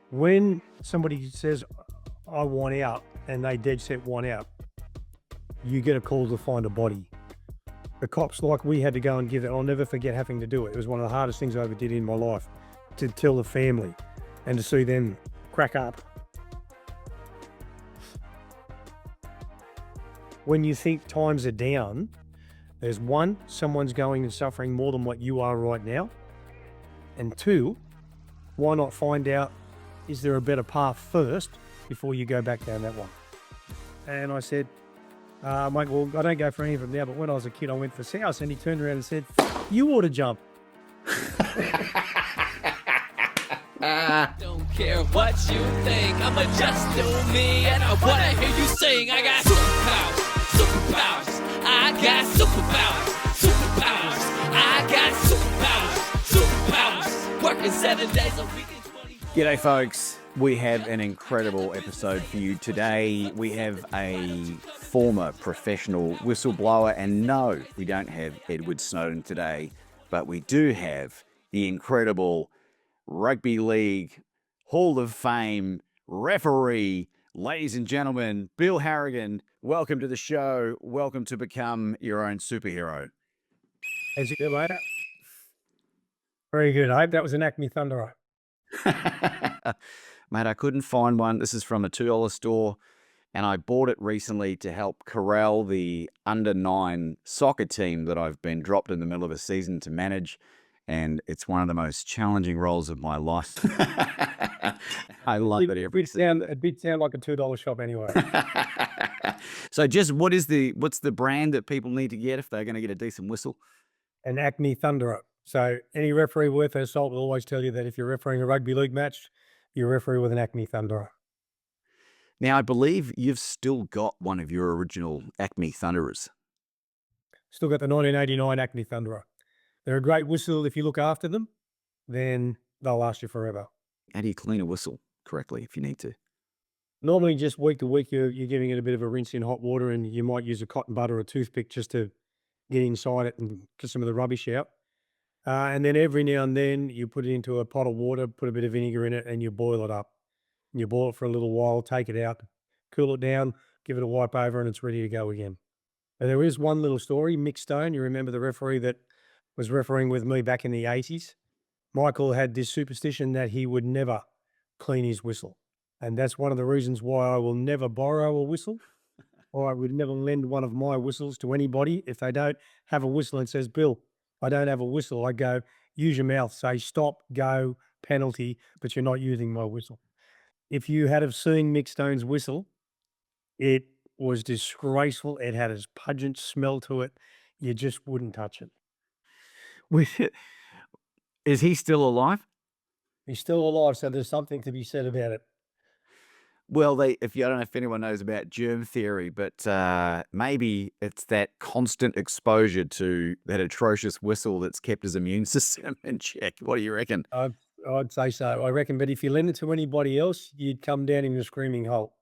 When somebody says, I want out, and they dead set want out, you get a call to find a body. The cops, like we had to go and give it. I'll never forget having to do it. It was one of the hardest things I ever did in my life, to tell the family and to see them crack up. When you think times are down, there's one, someone's going and suffering more than what you are right now. And two, why not find out, is there a better path first before you go back down that one? And I said, mate, well, I don't go for any of them now, but when I was a kid, I went for South, and he turned around and said, you ought to jump. Don't care what you think, I'ma just do me, and I wanna hear you sing. I got superpowers, superpowers, I got superpowers, superpowers, I got superpowers, superpowers, working 7 days a week and 20. G'day folks, we have an incredible episode for you today. We have a former professional whistleblower, and no, we don't have Edward Snowden today, but we do have the incredible Rugby League Hall of Fame referee, ladies and gentlemen, Bill Harrigan. Welcome to the show. Welcome to become your own superhero. As you do later. Very good, Abe. That was an Acme Thunder. Mate, I couldn't find one. This is from a $2 store, and I bought it recently to help corral the under-9 soccer team that I've been dropped in the middle of a season to manage, and it's one of the most challenging roles of my life. I love it every It did sound like a $2 shop anyway. So just what's the brand that people need to get if they're going to get a decent whistle? An Acme Thunderer. So any referee worth their salt will always tell you that if you're refereeing a rugby league match, you referee with an Acme Thunderer. Now, I believe you've still got one of your original Acme Thunderers. Still got the 1989 Acme Thunderer. They're a great whistle. If you look after them, then they'll last you forever. How do you clean a whistle correctly if you need to? Normally, just week to week, you're giving it a bit of a rinse in hot water, and you might use a cotton bud or a toothpick just to get inside it and get some of the rubbish out. And then every now and then, you put it into a pot of water, put a bit of vinegar in it, and you boil it up. You boil it for a little while, take it out, cool it down, give it a wipe over, and it's ready to go again. And there is one little story. Mick Stone, you remember the referee that was refereeing with me back in the 80s? Michael had this superstition that he would never clean his whistle. And that's one of the reasons why I will never borrow a whistle, or I would never lend one of my whistles to anybody. If they don't have a whistle and says, Bill, I don't have a whistle, I go, use your mouth, say stop, go, penalty, but you're not using my whistle. If you had have seen Mick Stone's whistle, it was disgraceful. It had a pungent smell to it. You just wouldn't touch it. Is he still alive? He's still alive, so there's something to be said about it. Well, I don't know if anyone knows about germ theory, but maybe it's that constant exposure to that atrocious whistle that's kept his immune system in check. What do you reckon? I'd say so. I reckon, but if you lend it to anybody else, you'd come down in a screaming hole.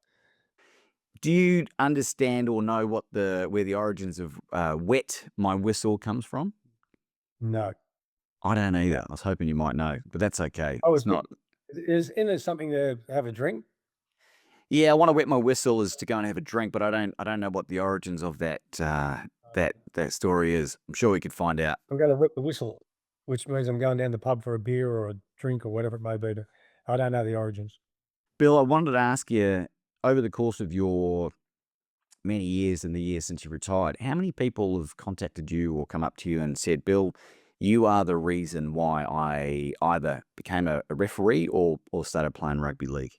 Do you understand or know where the origins of wet my whistle comes from? No. I don't either. I was hoping you might know, but that's okay. Oh, It's not. Isn't it something to have a drink? Yeah, I want to wet my whistle is to go and have a drink, but I don't know what the origins of that story is. I'm sure we could find out. I'm going to whip the whistle, which means I'm going down the pub for a beer or a drink or whatever it may be. I don't know the origins. Bill, I wanted to ask you, over the course of your many years and the years since you retired, how many people have contacted you or come up to you and said, Bill, you are the reason why I either became a referee or started playing rugby league?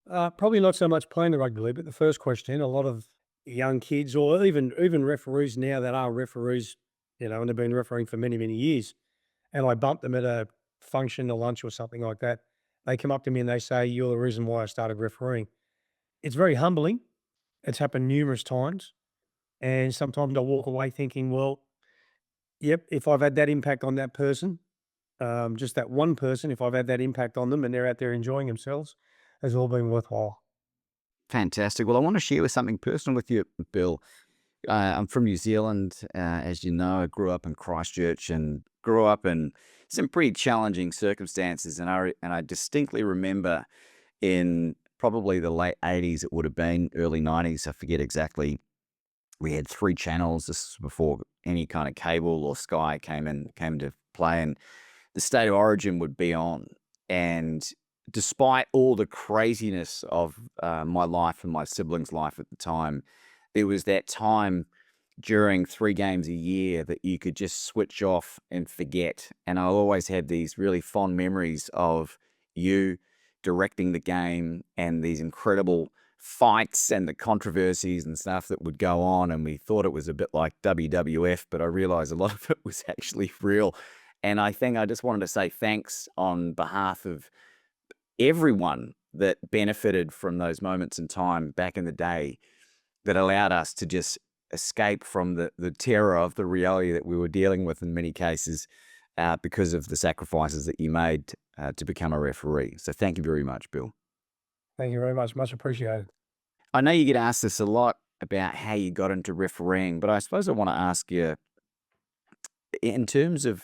Probably not so much playing the rugby league, but the first question, a lot of young kids or even referees now that are referees, and they've been refereeing for many, many years, and I bump them at a function, a lunch or something like that. They come up to me and they say, you're the reason why I started refereeing. It's very humbling. It's happened numerous times. And sometimes I walk away thinking, well, yep, if I've had that impact on that person, just that one person, if I've had that impact on them and they're out there enjoying themselves, has all been worthwhile. Fantastic. Well, I want to share something personal with you, Bill. I'm from New Zealand. As you know, I grew up in Christchurch and grew up in some pretty challenging circumstances. And I distinctly remember in probably the late 80s, it would have been early 90s, I forget exactly. We had 3 channels. This was before any kind of cable or Sky came into play, and the State of Origin would be on. And despite all the craziness of my life and my siblings' life at the time, it was that time during 3 games a year that you could just switch off and forget. And I always had these really fond memories of you directing the game and these incredible fights and the controversies and stuff that would go on. And we thought it was a bit like WWF, but I realized a lot of it was actually real. And I think I just wanted to say thanks on behalf of everyone that benefited from those moments in time back in the day that allowed us to just escape from the terror of the reality that we were dealing with in many cases because of the sacrifices that you made to become a referee. So thank you very much, Bill. Thank you very much. Much appreciated. I know you get asked this a lot about how you got into refereeing, but I suppose I want to ask you, in terms of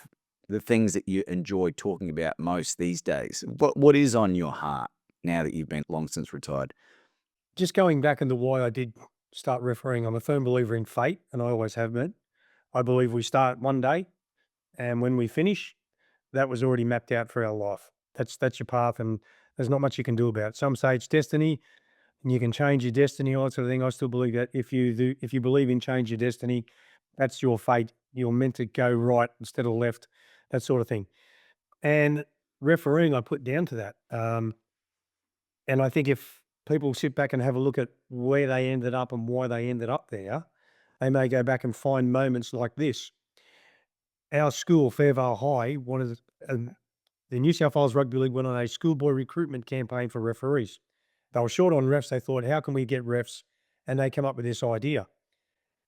the things that you enjoy talking about most these days, what is on your heart now that you've been long since retired? Just going back into why I did start refereeing, I'm a firm believer in fate, and I always have been. I believe we start one day, and when we finish, that was already mapped out for our life. That's your path, and there's not much you can do about it. Some say it's destiny, and you can change your destiny, all that sort of thing. I still believe that if you believe in change your destiny, that's your fate. You're meant to go right instead of left, that sort of thing. And refereeing, I put down to that. And I think if people sit back and have a look at where they ended up and why they ended up there, they may go back and find moments like this. Our school, Fairvale High, the New South Wales Rugby League went on a schoolboy recruitment campaign for referees. They were short on refs. They thought, how can we get refs? And they come up with this idea.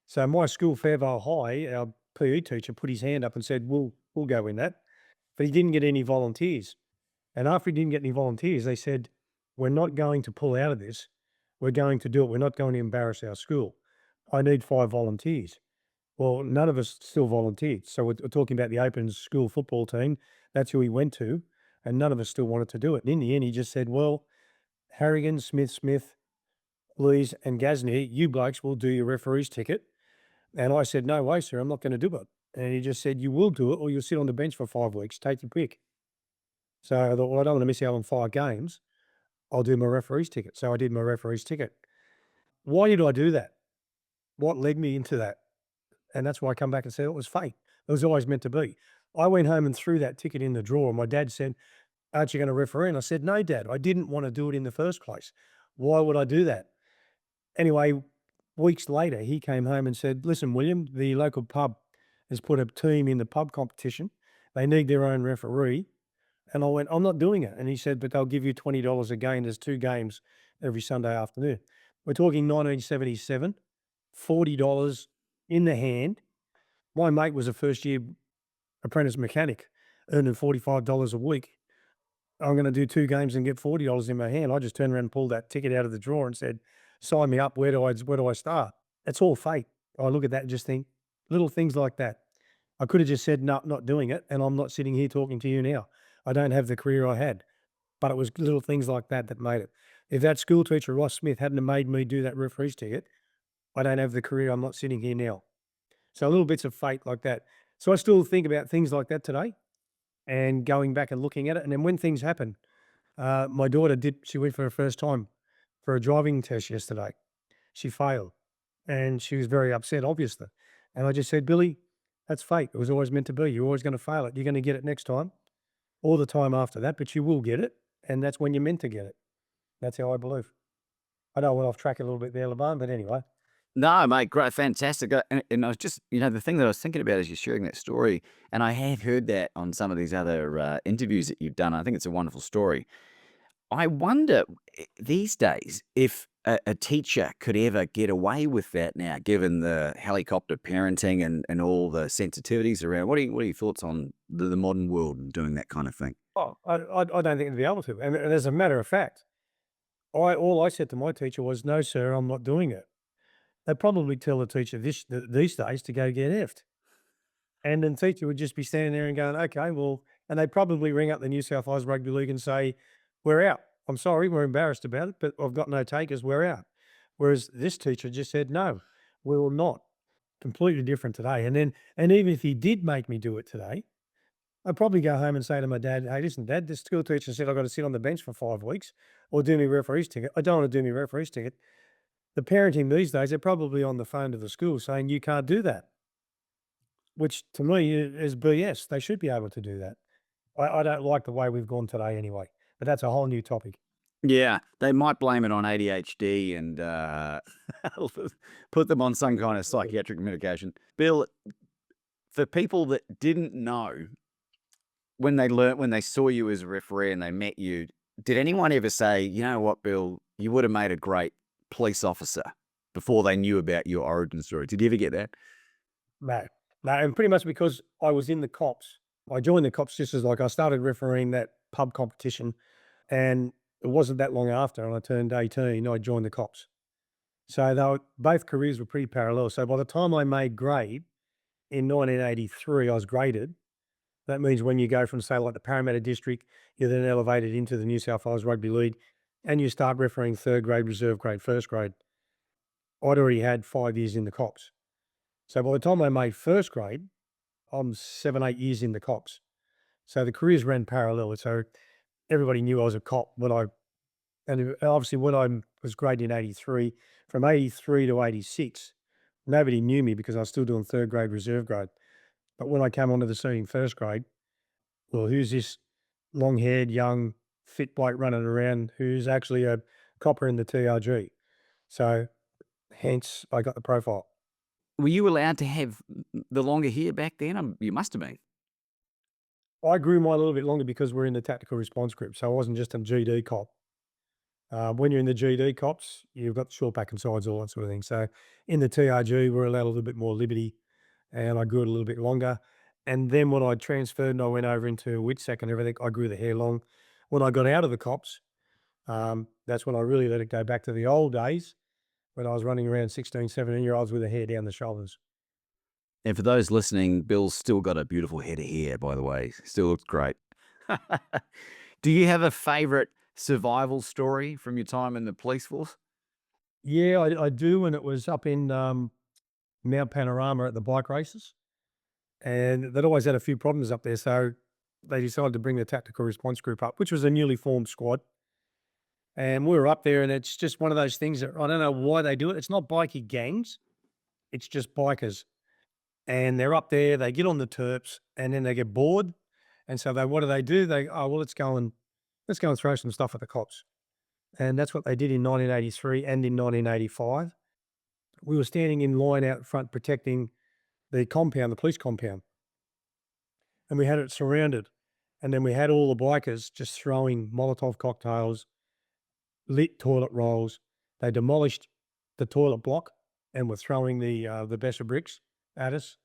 So my school, Fairvale High, our PE teacher put his hand up and said, we'll go in that. But he didn't get any volunteers. And after he didn't get any volunteers, they said, we're not going to pull out of this. We're going to do it. We're not going to embarrass our school. I need 5 volunteers. Well, none of us still volunteered. So we're talking about the open school football team. That's who he went to. And none of us still wanted to do it. And in the end, he just said, well, Harrigan, Smith, Lees and Gasnier, you blokes will do your referee's ticket. And I said, no way, sir, I'm not going to do it. And he just said, you will do it or you'll sit on the bench for 5 weeks. Take your pick. So I thought, well, I don't want to miss out on 5 games. I'll do my referee's ticket. So I did my referee's ticket. Why did I do that? What led me into that? And that's why I come back and said it was fate. It was always meant to be. I went home and threw that ticket in the drawer. My dad said, aren't you going to referee? And I said, no, Dad, I didn't want to do it in the first place. Why would I do that? Anyway, weeks later, he came home and said, listen, William, the local pub has put a team in the pub competition. They need their own referee. And I went, I'm not doing it. And he said, but they'll give you $20 a game. There's 2 games every Sunday afternoon. We're talking 1977, $40 in the hand. My mate was a first-year apprentice mechanic, earning $45 a week. I'm going to do 2 games and get $40 in my hand. I just turned around and pulled that ticket out of the drawer and said, sign me up. Where do I start? It's all fate. I look at that and just think, little things like that. I could have just said, no, not doing it. And I'm not sitting here talking to you now. I don't have the career I had. But it was little things like that that made it. If that school teacher, Ross Smith, hadn't have made me do that referee's ticket, I don't have the career. I'm not sitting here now. So little bits of fate like that. So I still think about things like that today and going back and looking at it. And then when things happen, my daughter she went for her first time for a driving test yesterday. She failed and she was very upset, obviously. And I just said, Billy, that's fate. It was always meant to be. You're always going to fail it. You're going to get it next time or the time after that, but you will get it. And that's when you're meant to get it. That's how I believe. I know I went off track a little bit there, LeBron, but anyway. No, mate, great, fantastic. And I was just, the thing that I was thinking about as you're sharing that story, and I have heard that on some of these other interviews that you've done. I think it's a wonderful story. I wonder these days if a teacher could ever get away with that now, given the helicopter parenting and all the sensitivities around. What are your thoughts on the modern world and doing that kind of thing? Oh, I don't think they'd be able to. And as a matter of fact, all I said to my teacher was, no, sir, I'm not doing it. They'd probably tell the teacher these days to go get effed. And then the teacher would just be standing there and going, okay, well, And they probably ring up the New South Wales Rugby League and say, "We're out. I'm sorry, we're embarrassed about it, but I've got no takers. We're out." Whereas this teacher just said, "No, we will not." Completely different today. And even if he did make me do it today, I'd probably go home and say to my dad, "Hey, listen, Dad, the school teacher said I've got to sit on the bench for 5 weeks or do me referee's ticket. I don't want to do me referee's ticket." The parenting these days, they're probably on the phone to the school saying, "You can't do that," which to me is BS. They should be able to do that. I don't like the way we've gone today anyway, but that's a whole new topic. Yeah, they might blame it on ADHD and put them on some kind of psychiatric medication. Bill, for people that didn't know, when they saw you as a referee and they met you, did anyone ever say, "You know what, Bill, you would have made a great police officer," before they knew about your origin story? Did you ever get that? No, no, and pretty much because I was in the cops. I joined the cops just as like I started refereeing that pub competition, and it wasn't that long after, and I turned 18, I joined the cops. So both careers were pretty parallel. So by the time I made grade in 1983, I was graded. That means when you go from, say, like the Parramatta district, you're then elevated into the New South Wales Rugby League, and you start refereeing third grade, reserve grade, first grade. I'd already had 5 years in the cops. So by the time I made first grade, I'm 7, 8 years in the cops. So the careers ran parallel. So everybody knew I was a cop and obviously when I was graded in 83, from 83 to 86, nobody knew me because I was still doing third grade, reserve grade. But when I came onto the scene in first grade, well, who's this long haired, young, fit bloke running around who's actually a copper in the TRG? So hence I got the profile. Were you allowed to have the longer hair back then? You must have been. I grew mine a little bit longer because we're in the tactical response group. So I wasn't just a GD cop. When you're in the GD cops, you've got the short back and sides, all that sort of thing. So in the TRG, we're allowed a little bit more liberty, and I grew it a little bit longer. And then when I transferred and I went over into WITSEC and everything, I grew the hair long. When I got out of the cops, that's when I really let it go back to the old days when I was running around 16, 17-year-olds with the hair down the shoulders. And for those listening, Bill's still got a beautiful head of hair, by the way. Still looks great. Do you have a favorite survival story from your time in the police force? Yeah, I do. And it was up in Mount Panorama at the bike races. And they'd always had a few problems up there. So they decided to bring the tactical response group up, which was a newly formed squad. And we were up there, and it's just one of those things that I don't know why they do it. It's not bikie gangs, it's just bikers. And they're up there, they get on the terps, and then they get bored. And so what do? Oh, well, let's go and throw some stuff at the cops. And that's what they did in 1983 and in 1985. We were standing in line out front protecting the compound, the police compound, and we had it surrounded. And then we had all the bikers just throwing Molotov cocktails, lit toilet rolls. They demolished the toilet block and were throwing the Besser bricks at us.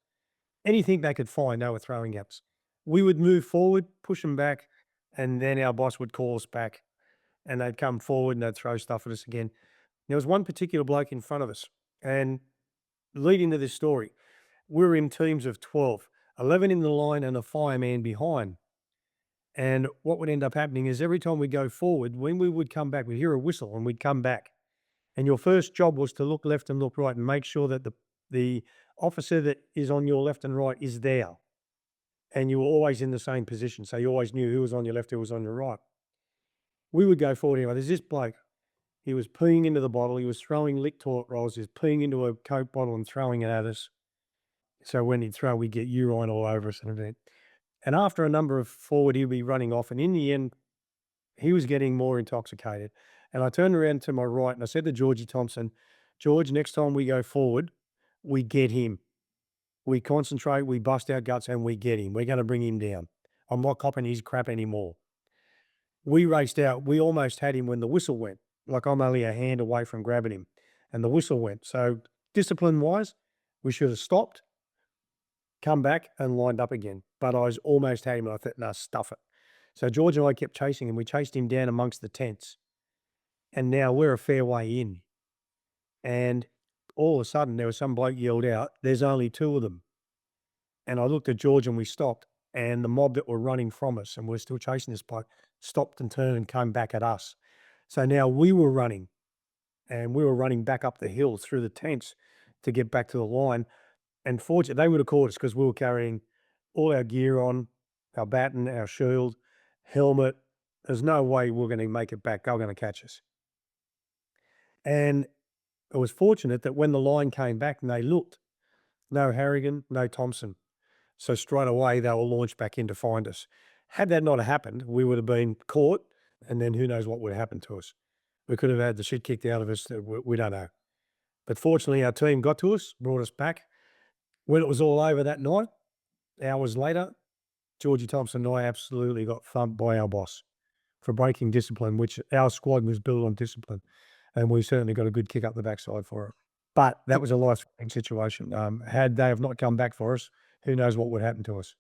Anything they could find, they were throwing at us. We would move forward, push them back, and then our boss would call us back, and they'd come forward and they'd throw stuff at us again. There was one particular bloke in front of us, and leading to this story, we were in teams of 12, 11 in the line and a fireman behind. And what would end up happening is every time we go forward, when we would come back, we'd hear a whistle and we'd come back. And your first job was to look left and look right and make sure that the officer that is on your left and right is there. And you were always in the same position. So you always knew who was on your left, who was on your right. We would go forward anyway. There's this bloke. He was peeing into the bottle. He was throwing lit toilet rolls. He was peeing into a Coke bottle and throwing it at us. So when he'd throw, we'd get urine all over us and everything. And after a number of forward, he'd be running off. And in the end, he was getting more intoxicated. And I turned around to my right and I said to Georgie Thompson, "George, next time we go forward, we get him. We concentrate, we bust our guts, and we get him. We're going to bring him down. I'm not copping his crap anymore." We raced out. We almost had him when the whistle went. Like I'm only a hand away from grabbing him. And the whistle went. So discipline-wise, we should have stopped, come back and lined up again. But I was almost had him and I thought, "No, stuff it." So George and I kept chasing him. We chased him down amongst the tents. And now we're a fair way in. And all of a sudden there was some bloke yelled out, "There's only two of them." And I looked at George and we stopped. and the mob that were running from us and we're still chasing this bloke stopped and turned and came back at us. So now we were running and we were running back up the hill through the tents to get back to the line. And fortunately, they would have caught us because we were carrying all our gear on, our baton, our shield, helmet. There's no way we're going to make it back. They were going to catch us. And it was fortunate that when the line came back and they looked, no Harrigan, no Thompson. So straight away, they were launched back in to find us. Had that not happened, we would have been caught, and then who knows what would have happened to us. We could have had the shit kicked out of us. That we don't know. But fortunately, our team got to us, brought us back. When it was all over that night, hours later, Georgie Thompson and I absolutely got thumped by our boss for breaking discipline, which our squad was built on discipline. And we certainly got a good kick up the backside for it. But that was a life-threatening situation. Had they have not come back for us, who knows what would happen to us.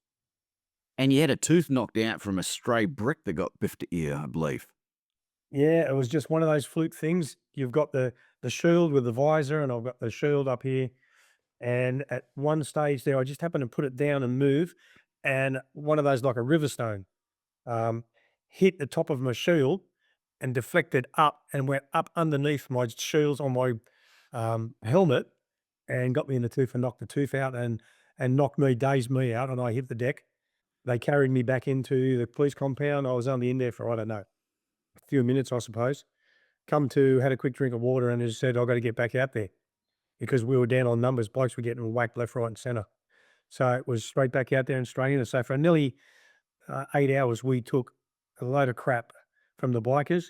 And you had a tooth knocked out from a stray brick that got biffed at you, I believe. Yeah, it was just one of those fluke things. You've got the shield with the visor, and I've got the shield up here. And at one stage there, I just happened to put it down and move, and one of those like a river stone hit the top of my shield and deflected up and went up underneath my shields on my helmet and got me in the tooth and knocked the tooth out and knocked me, dazed me out, and I hit the deck. They carried me back into the police compound. I was only in there for, I don't know, a few minutes, I suppose. Had a quick drink of water and just said, I've got to get back out there because we were down on numbers. Blokes were getting whacked left, right, and centre. So it was straight back out there and straight in. So for nearly 8 hours, we took a load of crap from the bikers,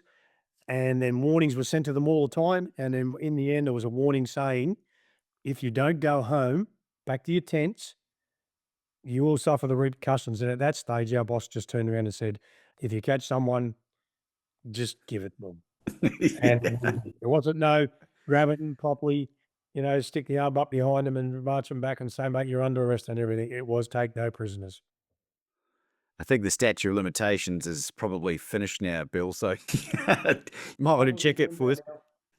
and then warnings were sent to them all the time. And then in the end, there was a warning saying, if you don't go home, back to your tents, you will suffer the repercussions. And at that stage, our boss just turned around and said, if you catch someone, just give it to them. And it wasn't no grab it and properly, stick the arm up behind them and march them back and say, mate, you're under arrest and everything. It was take no prisoners. I think the statute of limitations is probably finished now, Bill, so you might want to check it first.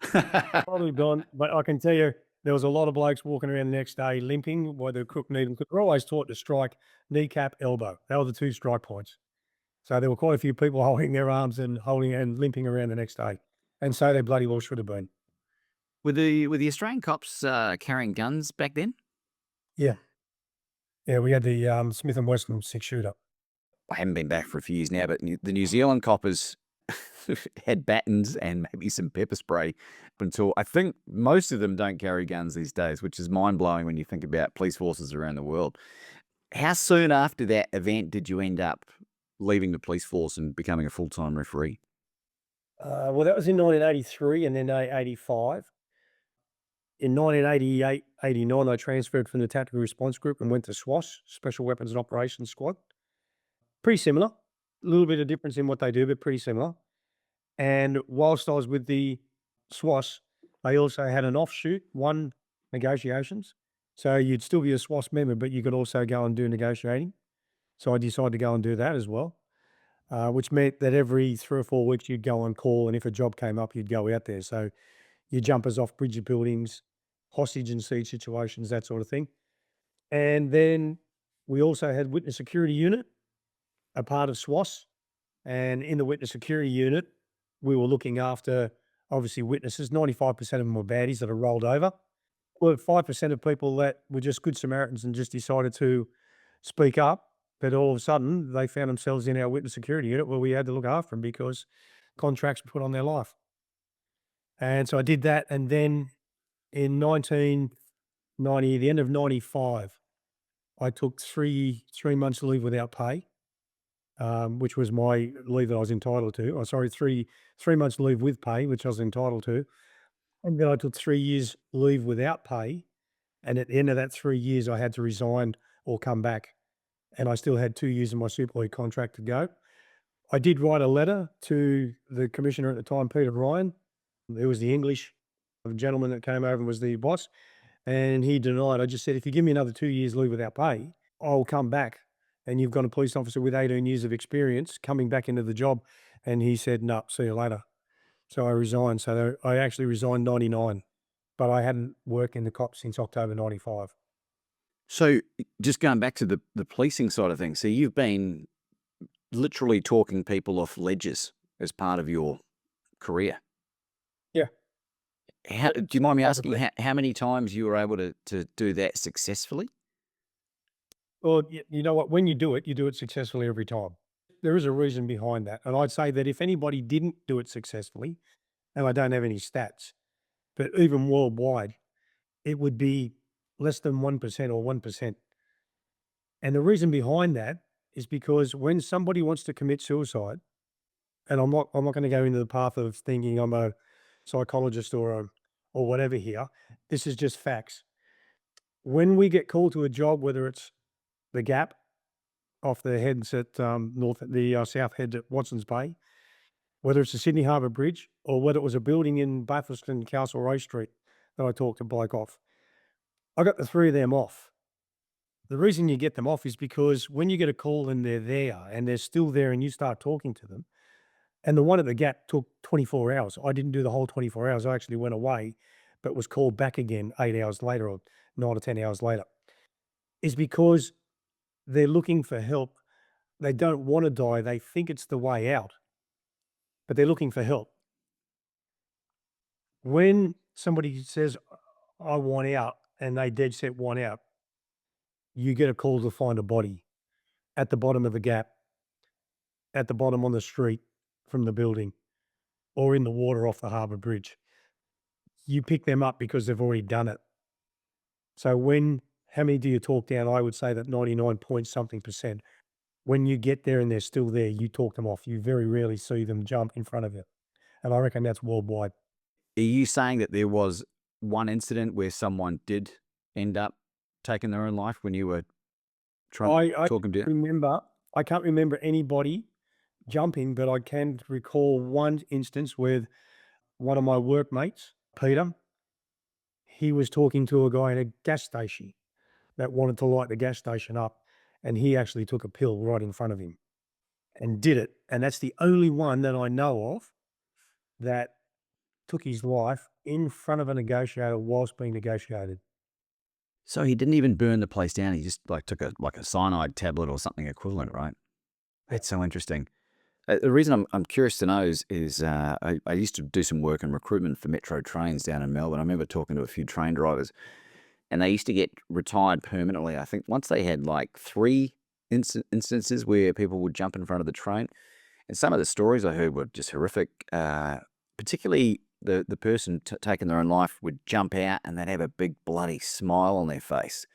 Probably gone, but I can tell you there was a lot of blokes walking around the next day limping by the crook knee. We're always taught to strike kneecap, elbow. They were the two strike points. So there were quite a few people holding their arms and limping around the next day. And so they bloody well should have been. Were the Australian cops carrying guns back then? Yeah. Yeah, we had the Smith & Wesson 6-shooter. I haven't been back for a few years now, but the New Zealand coppers had batons and maybe some pepper spray until I think most of them don't carry guns these days, which is mind-blowing when you think about police forces around the world. How soon after that event did you end up leaving the police force and becoming a full-time referee? Well, that was in 1983 and then 85. In 1988, 89, I transferred from the Tactical Response Group and went to SWAS, Special Weapons and Operations Squad. Pretty similar. A little bit of difference in what they do, but pretty similar. And whilst I was with the SWAS, they also had an offshoot, one negotiations. So you'd still be a SWAS member, but you could also go and do negotiating. So I decided to go and do that as well, which meant that every 3 or 4 weeks you'd go on call, and if a job came up, you'd go out there. So you jumpers off bridge buildings, hostage and siege situations, that sort of thing. And then we also had witness security unit, a part of SWAS. And in the witness security unit, we were looking after, obviously, witnesses. 95% of them were baddies that are rolled over. Well, 5% of people that were just good Samaritans and just decided to speak up, but all of a sudden they found themselves in our witness security unit where we had to look after them because contracts were put on their life. And so I did that, and then in 1990, the end of 95, I took three months leave without pay, which was my leave that I was entitled to. Oh, sorry, 3 months leave with pay, which I was entitled to. And then I took 3 years leave without pay, and at the end of that 3 years, I had to resign or come back, and I still had 2 years of my super league contract to go. I did write a letter to the commissioner at the time, Peter Ryan. It was the English gentleman that came over and was the boss, and he denied. I just said, if you give me another 2 years leave without pay, I'll come back. And you've got a police officer with 18 years of experience coming back into the job. And he said, no, see you later. So I resigned. So I actually resigned 99, but I hadn't worked in the cops since October 95. So just going back to the policing side of things, so you've been literally talking people off ledges as part of your career. Yeah. Do you mind me asking Possibly. how many times you were able to do that successfully? Well, you know what? When you do it successfully every time. There is a reason behind that. And I'd say that if anybody didn't do it successfully, and I don't have any stats, but even worldwide, it would be less than 1% or 1%. And the reason behind that is because when somebody wants to commit suicide, and I'm not going to go into the path of thinking I'm a psychologist or whatever here. This is just facts. When we get called to a job, whether it's the Gap off the heads at south head at Watson's Bay, whether it's the Sydney Harbour Bridge, or whether it was a building in Bathurst and Castlereagh Street that I talked to bloke off, I got the three of them off. The reason you get them off is because when you get a call and they're there and they're still there and you start talking to them, and the one at the Gap took 24 hours. I didn't do the whole 24 hours. I actually went away, but was called back again 8 hours later or 9 or 10 hours later. Is because they're looking for help. They don't want to die. They think it's the way out, but they're looking for help. When somebody says, I want out, and they dead set want out, you get a call to find a body at the bottom of the Gap, at the bottom on the street from the building, or in the water off the harbour bridge. You pick them up because they've already done it. So how many do you talk down? I would say that 99 point something percent. When you get there and they're still there, you talk them off. You very rarely see them jump in front of you. And I reckon that's worldwide. Are you saying that there was one incident where someone did end up taking their own life when you were trying to I talk them down? I can't remember anybody jumping, but I can recall one instance with one of my workmates, Peter. He was talking to a guy at a gas station that wanted to light the gas station up, and he actually took a pill right in front of him and did it. And that's the only one that I know of that took his life in front of a negotiator whilst being negotiated. So he didn't even burn the place down. He just like took a cyanide tablet or something equivalent, right? That's so interesting. The reason I'm curious to know is I used to do some work in recruitment for Metro Trains down in Melbourne. I remember talking to a few train drivers, and they used to get retired permanently. I think once they had like three instances where people would jump in front of the train, and some of the stories I heard were just horrific. Particularly the person taking their own life would jump out and they'd have a big bloody smile on their face.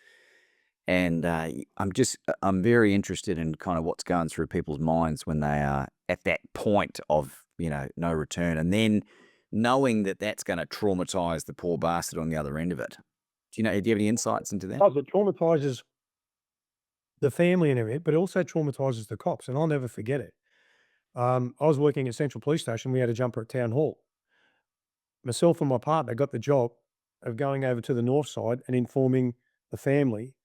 And I'm very interested in kind of what's going through people's minds when they are at that point of, no return. And then knowing that that's going to traumatize the poor bastard on the other end of it. Do you have any insights into that? Because it traumatises the family and everything, but it also traumatises the cops, and I'll never forget it. I was working at Central Police Station. We had a jumper at Town Hall. Myself and my partner got the job of going over to the north side and informing the family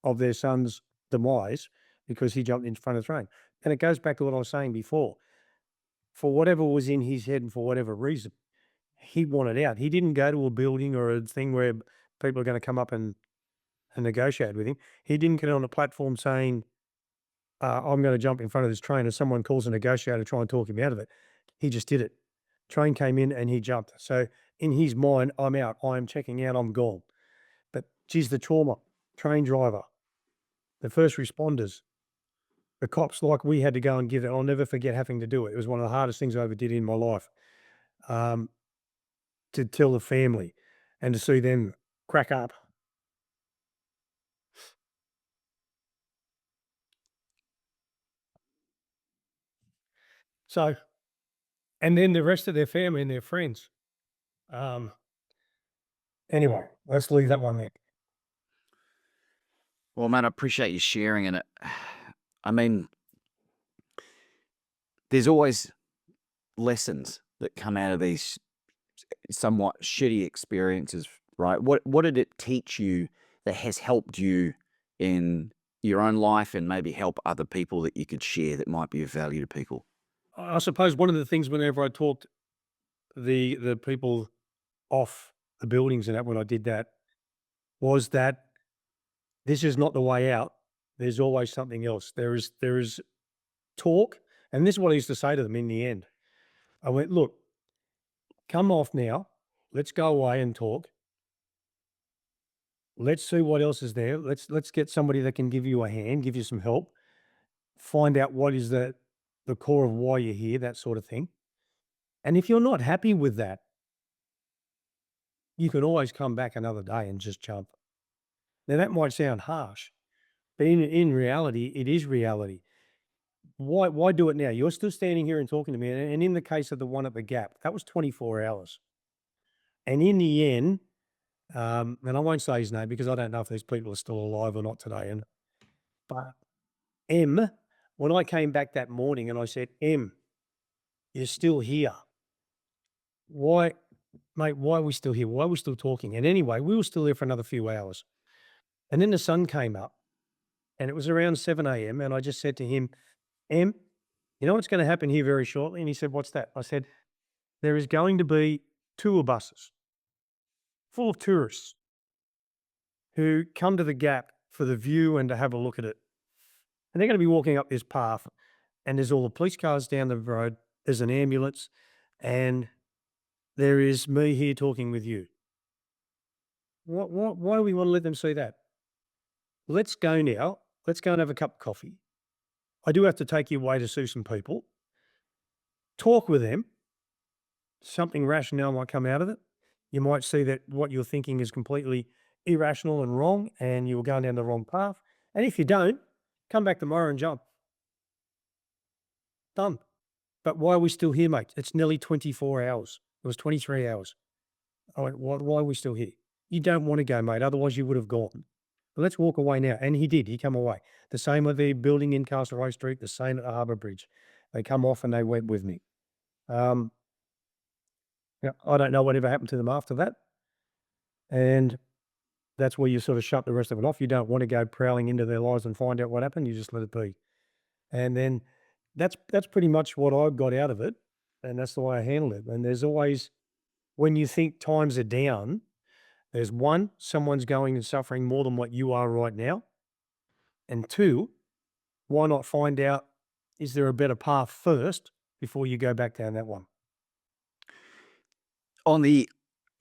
of their son's demise because he jumped in front of the train. And it goes back to what I was saying before. For whatever was in his head and for whatever reason, he wanted out. He didn't go to a building or a thing where people are going to come up and negotiate with him. He didn't get on a platform saying, I'm going to jump in front of this train, and someone calls a negotiator to try and talk him out of it. He just did it. Train came in and he jumped. So in his mind, I'm out. I'm checking out. I'm gone. But geez, the trauma, train driver, the first responders, the cops, like we had to go and give it. I'll never forget having to do it. It was one of the hardest things I ever did in my life. To tell the family and to see them crack up. So, and then the rest of their family and their friends. Anyway, let's leave that one there. Well, man, I appreciate you sharing it. I mean, there's always lessons that come out of these somewhat shitty experiences, right? What did it teach you that has helped you in your own life and maybe help other people that you could share that might be of value to people? I suppose one of the things whenever I talked the people off the buildings and that when I did that was that this is not the way out. There's always something else. There is talk, and this is what I used to say to them in the end. I went, look, come off now. Let's go away and talk. Let's see what else is there. Let's get somebody that can give you a hand, give you some help, find out what is the core of why you're here, that sort of thing. And if you're not happy with that, you can always come back another day and just jump. Now that might sound harsh, but in reality, it is reality. Why do it now? You're still standing here and talking to me, and in the case of the one at the Gap, that was 24 hours. And in the end, and I won't say his name because I don't know if these people are still alive or not today. But M, when I came back that morning and I said, M, you're still here. Why, mate, why are we still here? Why are we still talking? And anyway, we were still there for another few hours. And then the sun came up and it was around 7 a.m. And I just said to him, M, you know what's going to happen here very shortly? And he said, what's that? I said, there is going to be tour buses full of tourists who come to the Gap for the view and to have a look at it. And they're going to be walking up this path and there's all the police cars down the road. There's an ambulance and there is me here talking with you. Why do we want to let them see that? Let's go now. Let's go and have a cup of coffee. I do have to take you away to see some people. Talk with them. Something rational might come out of it. You might see that what you're thinking is completely irrational and wrong and you were going down the wrong path. And if you don't, come back tomorrow and jump. Done. But why are we still here, mate? It's nearly 24 hours. It was 23 hours. I went, why are we still here? You don't want to go, mate. Otherwise you would have gone. But let's walk away now. And he did. He come away. The same with the building in Castlereagh Street, the same at the Harbour Bridge. They come off and they went with me. Yeah, I don't know whatever happened to them after that. And that's where you sort of shut the rest of it off. You don't want to go prowling into their lives and find out what happened. You just let it be. And then that's pretty much what I got out of it. And that's the way I handled it. And there's always, when you think times are down, there's one, someone's going and suffering more than what you are right now. And two, why not find out, is there a better path first before you go back down that one? On the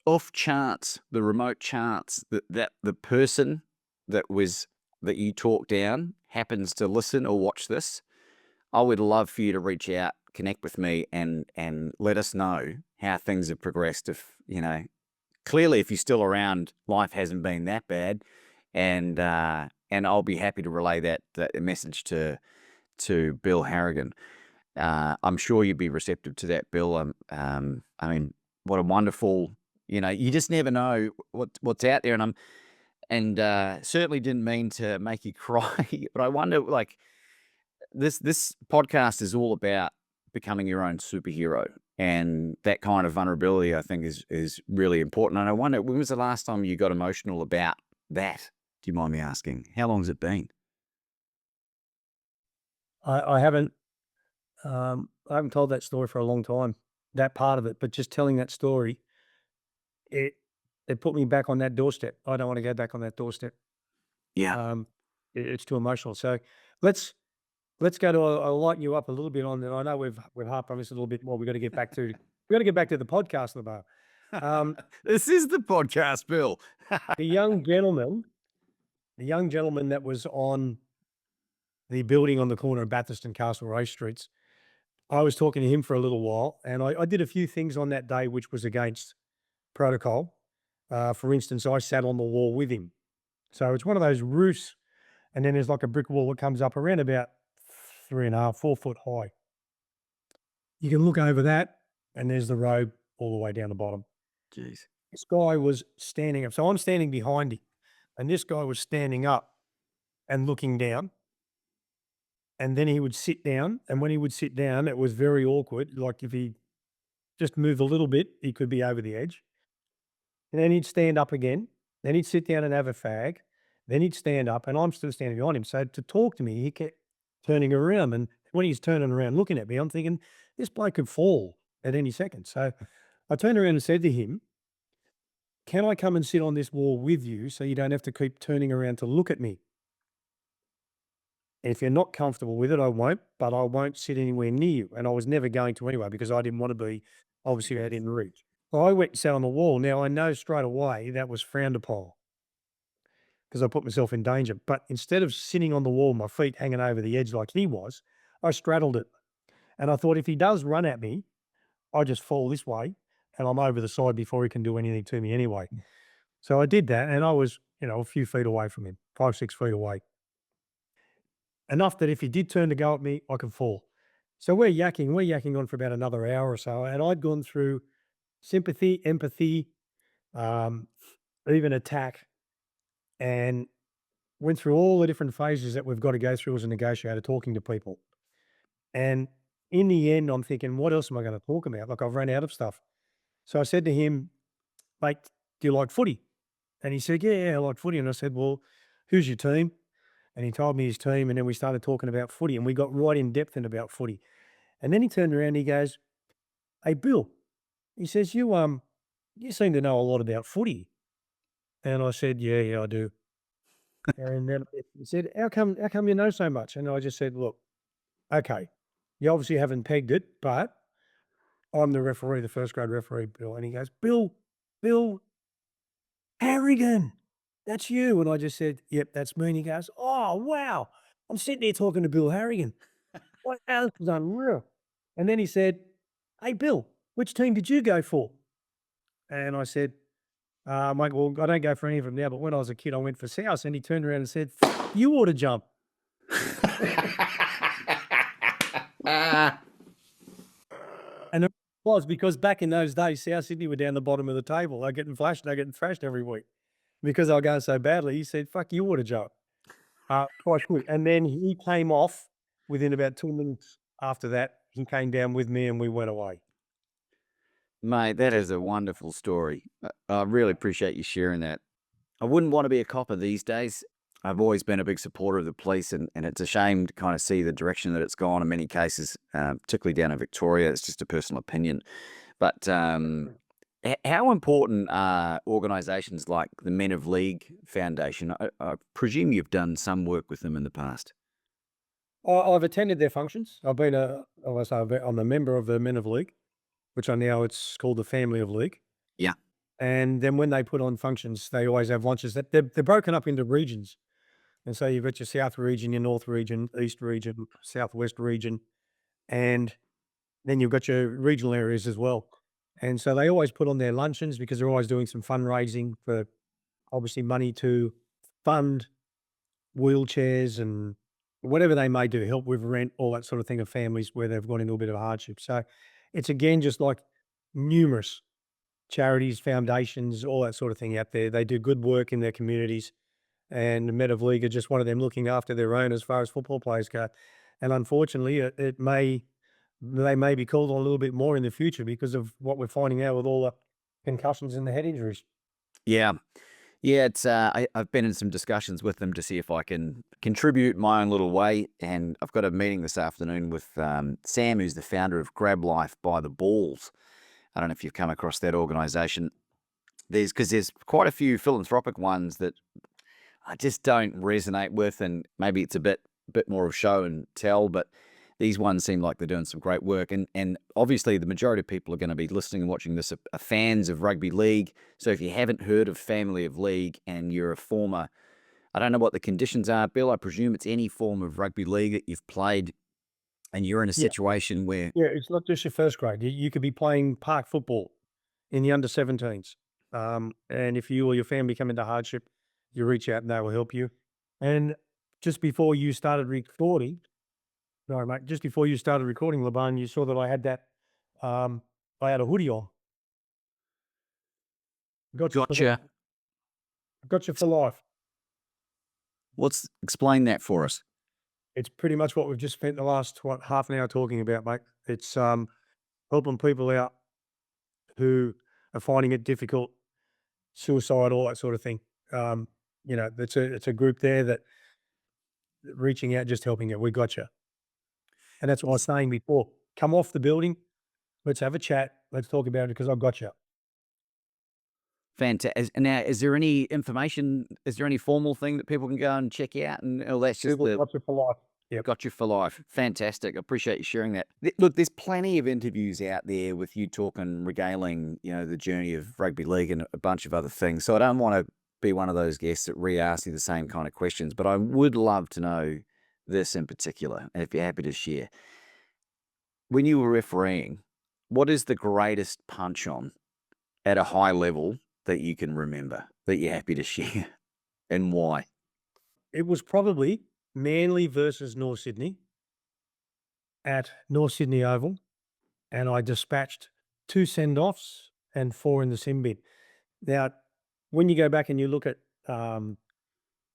off chance, the remote chance that the person that you talked down happens to listen or watch this, I would love for you to reach out, connect with me, and let us know how things have progressed. If clearly, if you're still around, life hasn't been that bad, and I'll be happy to relay that message to Bill Harrigan. I'm sure you'd be receptive to that, Bill. I mean, what a wonderful, you just never know what's out there, and certainly didn't mean to make you cry, but I wonder, like, this podcast is all about becoming your own superhero, and that kind of vulnerability, I think, is really important. And I wonder, when was the last time you got emotional about that? Do you mind me asking? How long has it been? I haven't told that story for a long time, that part of it, but just telling that story, it put me back on that doorstep. I don't want to go back on that doorstep. Yeah. It's too emotional. So let's go to, I'll lighten you up a little bit on that. I know we've harped on this a little bit more. We got to get back to the podcast, LeBar. This is the podcast, Bill. The young gentleman that was on the building on the corner of Bathurst and Castlereagh Streets, I was talking to him for a little while, and I did a few things on that day which was against protocol. For instance, I sat on the wall with him. So it's one of those roofs, and then there's like a brick wall that comes up around about 3.5, 4 foot high. You can look over that, and there's the road all the way down the bottom. Jeez. This guy was standing up. So I'm standing behind him, and this guy was standing up and looking down. And then he would sit down, and when he would sit down, it was very awkward. Like if he just moved a little bit, he could be over the edge. And then he'd stand up again. Then he'd sit down and have a fag. Then he'd stand up, and I'm still standing behind him. So to talk to me, he kept turning around. And when he's turning around looking at me, I'm thinking, this bloke could fall at any second. So I turned around and said to him, can I come and sit on this wall with you so you don't have to keep turning around to look at me? If you're not comfortable with it, I won't, but I won't sit anywhere near you. And I was never going to anyway because I didn't want to be obviously out in reach. So I went and sat on the wall. Now I know straight away that was frowned upon because I put myself in danger. But instead of sitting on the wall, my feet hanging over the edge like he was, I straddled it. And I thought if he does run at me, I just fall this way and I'm over the side before he can do anything to me anyway. So I did that and I was, a few feet away from him, 5, 6 feet away. Enough that if he did turn to go at me, I could fall. So we're yakking on for about another hour or so. And I'd gone through sympathy, empathy, um, even attack, and went through all the different phases that we've got to go through as a negotiator talking to people. And in the end, I'm thinking, what else am I going to talk about? Like I've run out of stuff. So I said to him, mate, do you like footy? And he said, yeah, I like footy. And I said, well, who's your team? And he told me his team, and then we started talking about footy, and we got right in depth in about footy. And then he turned around and he goes, "Hey, Bill," he says, you seem to know a lot about footy." And I said, "Yeah, I do." And then he said, how come you know so much?" And I just said, "Look, okay, you obviously haven't pegged it, but I'm the referee, the first grade referee, Bill." And he goes, "Bill Harrigan, that's you." And I just said, "Yep, that's me." And he goes, "Oh, wow. I'm sitting there talking to Bill Harrigan. Wow, this is unreal." And then he said, "Hey, Bill, which team did you go for?" And I said, mate, well, I don't go for any of them now, but when I was a kid, I went for South." And he turned around and said, "You ought to jump." And it was because back in those days, South Sydney were down the bottom of the table. They're getting thrashed every week because they were going so badly. He said, "Fuck, you ought to jump." Twice quick. And then he came off within about 2 minutes after that. He came down with me and we went away. Mate, that is a wonderful story. I really appreciate you sharing that. I wouldn't want to be a copper these days. I've always been a big supporter of the police, and it's a shame to kind of see the direction that it's gone in many cases, particularly down in Victoria. It's just a personal opinion. But how important are organisations like the Men of League Foundation? I presume you've done some work with them in the past. I've attended their functions. I've been I'm a member of the Men of League, which I now it's called the Family of League. Yeah. And then when they put on functions, they always have lunches. That they're broken up into regions. And so you've got your South region, your North region, East region, Southwest region, and then you've got your regional areas as well. And so they always put on their luncheons because they're always doing some fundraising for obviously money to fund wheelchairs and whatever they may do, help with rent, all that sort of thing of families where they've gone into a bit of hardship. So it's again just like numerous charities, foundations, all that sort of thing out there. They do good work in their communities, and the Men of League are just one of them looking after their own as far as football players go. And unfortunately, they may be called on a little bit more in the future because of what we're finding out with all the concussions and the head injuries. Yeah. Yeah, I've been in some discussions with them to see if I can contribute my own little way, and I've got a meeting this afternoon with Sam, who's the founder of Grab Life by the Balls. I don't know if you've come across that organisation. There's quite a few philanthropic ones that I just don't resonate with, and maybe it's a bit more of show and tell, but these ones seem like they're doing some great work. And obviously the majority of people are going to be listening and watching this are fans of rugby league. So if you haven't heard of Family of League and you're a former, I don't know what the conditions are, Bill, I presume it's any form of rugby league that you've played and you're in a Yeah. situation where, Yeah, it's not just your first grade. You could be playing park football in the under 17s. And if you or your family come into hardship, you reach out and they will help you. And just before you started recording, sorry, mate, just before you started recording, Laban, you saw that I had I had a hoodie on. gotcha. Got you for life. Let's explain that for us. It's pretty much what we've just spent the last, half an hour talking about, mate. It's helping people out who are finding it difficult, suicide, all that sort of thing. It's a group there that reaching out, just helping it. We got you. And that's what I was saying before. Come off the building. Let's have a chat. Let's talk about it because I've got you. Fantastic. Now, is there any information? Is there any formal thing that people can go and check out? And that's just People the watch it for life. Yep. got you for life. Fantastic. I appreciate you sharing that. Look, there's plenty of interviews out there with you talking, regaling, the journey of rugby league and a bunch of other things. So I don't want to be one of those guests that re-ask you the same kind of questions, but I would love to know this in particular, and if you're happy to share. When you were refereeing, what is the greatest punch on at a high level that you can remember that you're happy to share, and why? It was probably Manly versus North Sydney at North Sydney Oval, and I dispatched 2 send-offs and 4 in the sin bin. Now, when you go back and you look at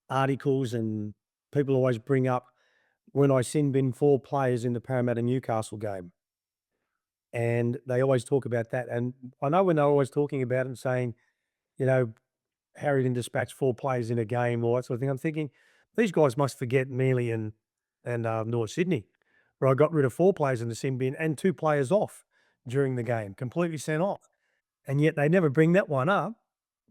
articles, and people always bring up when I sin bin 4 players in the Parramatta Newcastle game, and they always talk about that. And I know when they're always talking about it and saying, you know, Harrigan dispatched 4 players in a game, all that sort of thing. I'm thinking these guys must forget Manly and North Sydney, where I got rid of 4 players in the sin bin and 2 players off during the game, completely sent off. And yet they never bring that one up.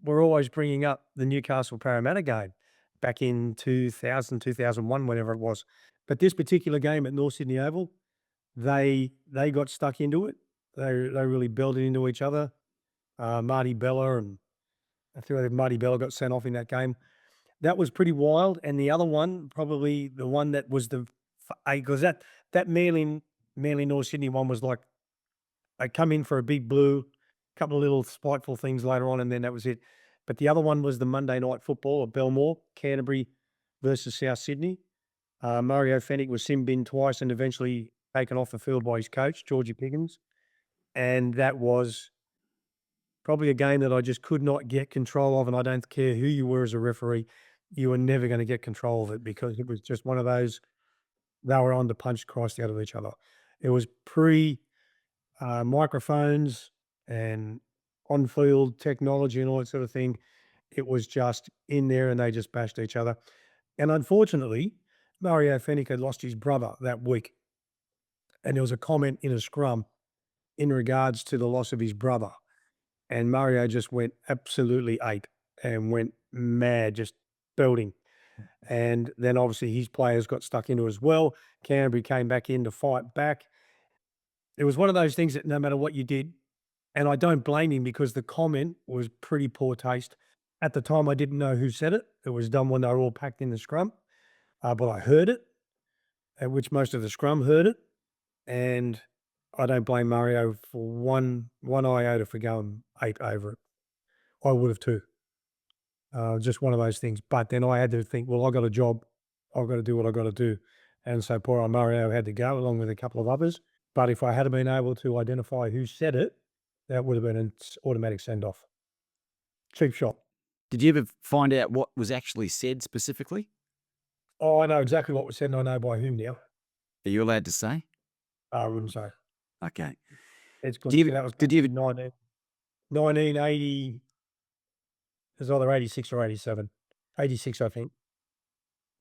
We're always bringing up the Newcastle Parramatta game back in 2000, 2001, whenever it was. But this particular game at North Sydney Oval, they got stuck into it. They really belted into each other. Marty Bella and I think Marty Bella got sent off in that game. That was pretty wild. And the other one, probably the one that was because that Manly North Sydney one was like I come in for a big blue, couple of little spiteful things later on, and then that was it. But the other one was the Monday night football at Belmore, Canterbury versus South Sydney. Mario Fenech was sin bin twice and eventually taken off the field by his coach, Georgie Piggins. And that was probably a game that I just could not get control of, and I don't care who you were as a referee, you were never going to get control of it because it was just one of those, they were on to punch Christ out of each other. It was microphones and on-field technology and all that sort of thing. It was just in there and they just bashed each other. And unfortunately, Mario Fenech had lost his brother that week. And there was a comment in a scrum in regards to the loss of his brother. And Mario just went absolutely ape and went mad, just belting. And then obviously his players got stuck into it as well. Canterbury came back in to fight back. It was one of those things that no matter what you did, and I don't blame him because the comment was pretty poor taste. At the time, I didn't know who said it. It was done when they were all packed in the scrum, but I heard it, at which most of the scrum heard it. And I don't blame Mario for one iota for going ape over it. I would have too. Just one of those things. But then I had to think, well, I got a job. I've got to do what I got to do. And so poor old Mario had to go along with a couple of others. But if I had been able to identify who said it, that would have been an automatic send-off. Cheap shot. Did you ever find out what was actually said specifically? Oh, I know exactly what was said, and I know by whom now. Are you allowed to say? I wouldn't say. Okay. It's good. Did you ever 1980, it was either 86 or 87. 86, I think.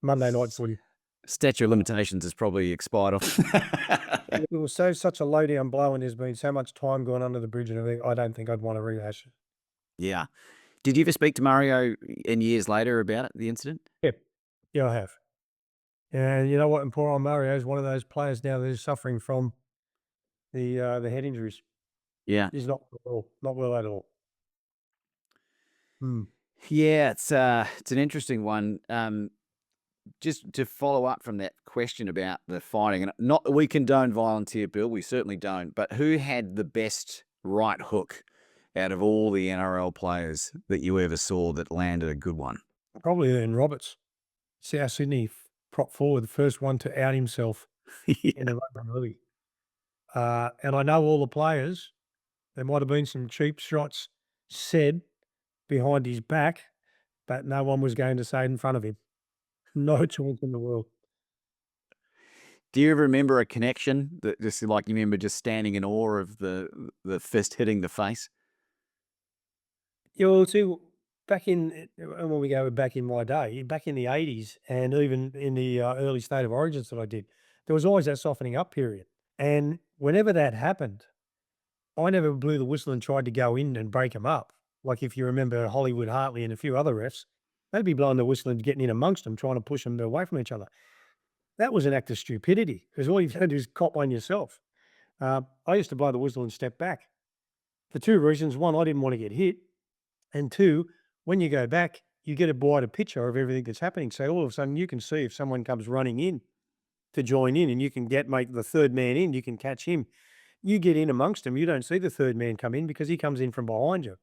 Monday night footy. statute of limitations has probably expired on? It was such a low down blow, and there's been so much time gone under the bridge and everything. I don't think I'd want to rehash it. Yeah. Did you ever speak to Mario in years later about it, the incident? Yeah, I have. And you know what? And poor old Mario is one of those players now that is suffering from the head injuries. Yeah. He's not well at all. Hmm. Yeah, it's an interesting one. Just to follow up from that question about the fighting, and not that we condone violence here, Bill, we certainly don't, but who had the best right hook out of all the NRL players that you ever saw that landed a good one? Probably Ian Roberts, South Sydney prop forward, the first one to out himself in the rugby league. And I know all the players, there might have been some cheap shots said behind his back, but no one was going to say it in front of him. No chance in the world. Do you ever remember a connection that just like you remember just standing in awe of the fist hitting the face? Yeah, well, see, back in when we go back in my day, back in the 80s, and even in the early State of Origins that I did, there was always that softening up period. And whenever that happened, I never blew the whistle and tried to go in and break them up. Like if you remember Hollywood Hartley and a few other refs, they'd be blowing the whistle and getting in amongst them, trying to push them away from each other. That was an act of stupidity because all you've got to do is cop one yourself. I used to blow the whistle and step back for two reasons. One, I didn't want to get hit. And two, when you go back, you get a wider picture of everything that's happening. So all of a sudden you can see if someone comes running in to join in and you can make the third man in, you can catch him. You get in amongst them, you don't see the third man come in because he comes in from behind you.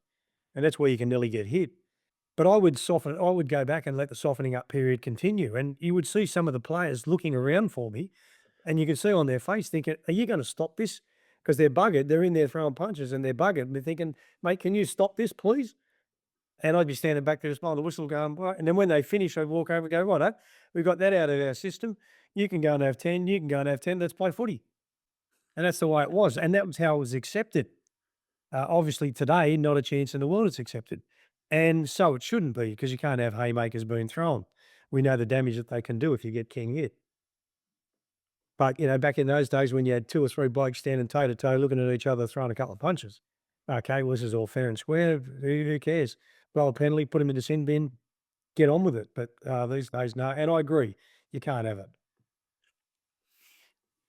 And that's where you can nearly get hit. But I would go back and let the softening up period continue. And you would see some of the players looking around for me and you could see on their face thinking, are you going to stop this? Because they're buggered. They're in there throwing punches and they're buggered. And they're thinking, mate, can you stop this, please? And I'd be standing back there, blowing the whistle, going, "Right." And then when they finish, I'd walk over and go, right, we've got that out of our system. You can go and have 10. You can go and have 10. Let's play footy. And that's the way it was. And that was how it was accepted. Obviously, today, not a chance in the world it's accepted. And so it shouldn't be because you can't have haymakers being thrown. We know the damage that they can do if you get king hit. But, back in those days when you had two or three blokes standing toe to toe looking at each other, throwing a couple of punches, okay, well, this is all fair and square. Who cares? Blow a penalty, put him in the sin bin, get on with it. But these days, no. And I agree, you can't have it.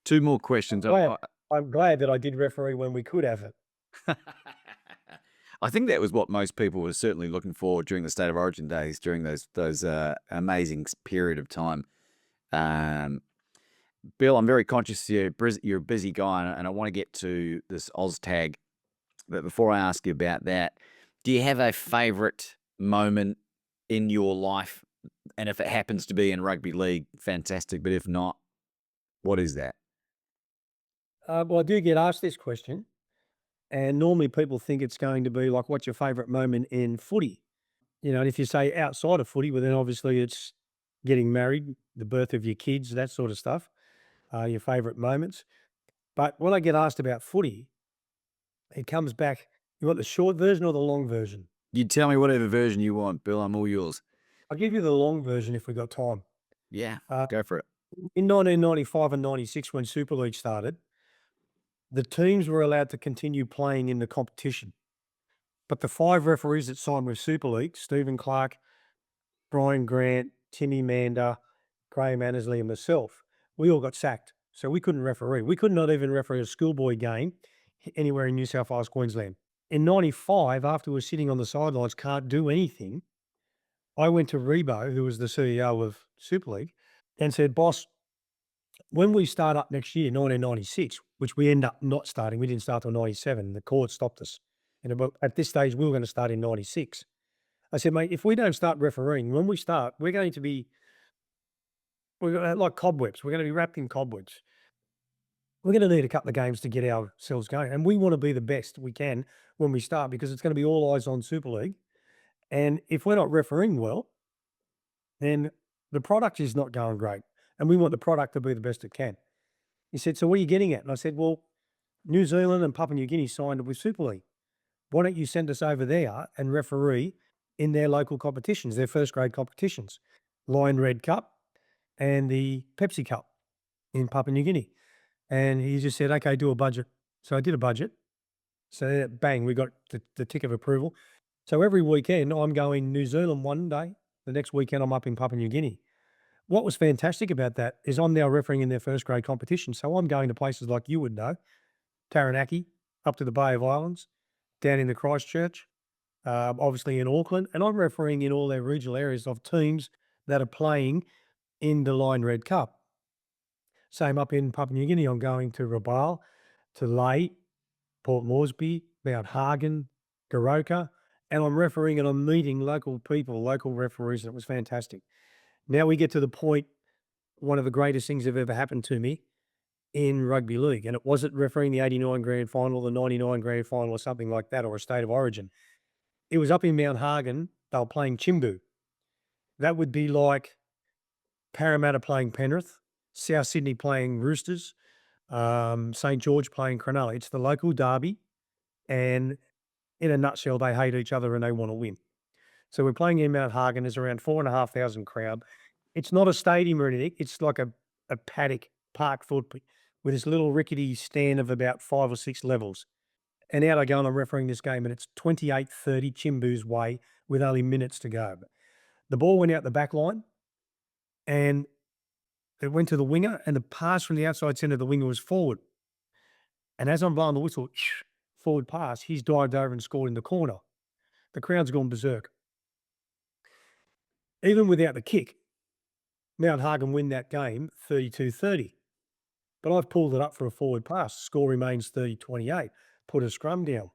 Two more questions. I'm glad that I did referee when we could have it. I think that was what most people were certainly looking for during the State of Origin days, during those amazing period of time. Bill, I'm very conscious you're a busy guy, and I want to get to this OzTag. But before I ask you about that, do you have a favourite moment in your life? And if it happens to be in rugby league, fantastic. But if not, what is that? Well, I do get asked this question. And normally people think it's going to be like, what's your favourite moment in footy? And if you say outside of footy, well, then obviously it's getting married, the birth of your kids, that sort of stuff, your favourite moments. But when I get asked about footy, it comes back, you want the short version or the long version? You tell me whatever version you want, Bill. I'm all yours. I'll give you the long version if we've got time. Yeah, Uh, go for it. In 1995 and 96, when Super League started, the teams were allowed to continue playing in the competition. But the 5 referees that signed with Super League, Stephen Clark, Brian Grant, Timmy Mander, Graham Annesley and myself, we all got sacked. So we couldn't referee. We could not even referee a schoolboy game anywhere in New South Wales, Queensland. In 95, after we were sitting on the sidelines, can't do anything, I went to Rebo, who was the CEO of Super League, and said, boss, when we start up next year, 1996, which we end up not starting, we didn't start till 97, the court stopped us. But at this stage, we were going to start in 96. I said, mate, if we don't start refereeing, when we start, we're going to be like cobwebs. We're going to be wrapped in cobwebs. We're going to need a couple of games to get ourselves going. And we want to be the best we can when we start because it's going to be all eyes on Super League. And if we're not refereeing well, then the product is not going great. And we want the product to be the best it can. He said, so what are you getting at? And I said, well, New Zealand and Papua New Guinea signed with Super League. Why don't you send us over there and referee in their local competitions, their first grade competitions, Lion Red Cup and the Pepsi Cup in Papua New Guinea. And he just said, okay, do a budget. So I did a budget. So bang, we got the tick of approval. So every weekend I'm going New Zealand one day. The next weekend I'm up in Papua New Guinea. What was fantastic about that is I'm now refereeing in their first grade competition. So I'm going to places like you would know, Taranaki, up to the Bay of Islands, down in the Christchurch, obviously in Auckland, and I'm refereeing in all their regional areas of teams that are playing in the Lion Red Cup. Same up in Papua New Guinea, I'm going to Rabaul, to Lae, Port Moresby, Mount Hagen, Goroka, and I'm refereeing and I'm meeting local people, local referees, and it was fantastic. Now we get to the point, one of the greatest things that have ever happened to me in rugby league, and it wasn't refereeing the 89 grand final, the 99 grand final or something like that, or a State of Origin. It was up in Mount Hagen, they were playing Chimbu. That would be like Parramatta playing Penrith, South Sydney playing Roosters, St. George playing Cronulla. It's the local derby, and in a nutshell, they hate each other and they want to win. So we're playing in Mount Hagen. There's around 4,500 crowd. It's not a stadium or anything. It's like a paddock, park foot with this little rickety stand of about 5 or 6 levels. And out I go and I'm refereeing this game, and it's 28-30 Chimbu's way with only minutes to go. The ball went out the back line, and it went to the winger, and the pass from the outside centre of the winger was forward. And as I'm blowing the whistle, forward pass, he's dived over and scored in the corner. The crowd's gone berserk. Even without the kick, Mount Hagen win that game 32-30. But I've pulled it up for a forward pass. Score remains 30-28. Put a scrum down.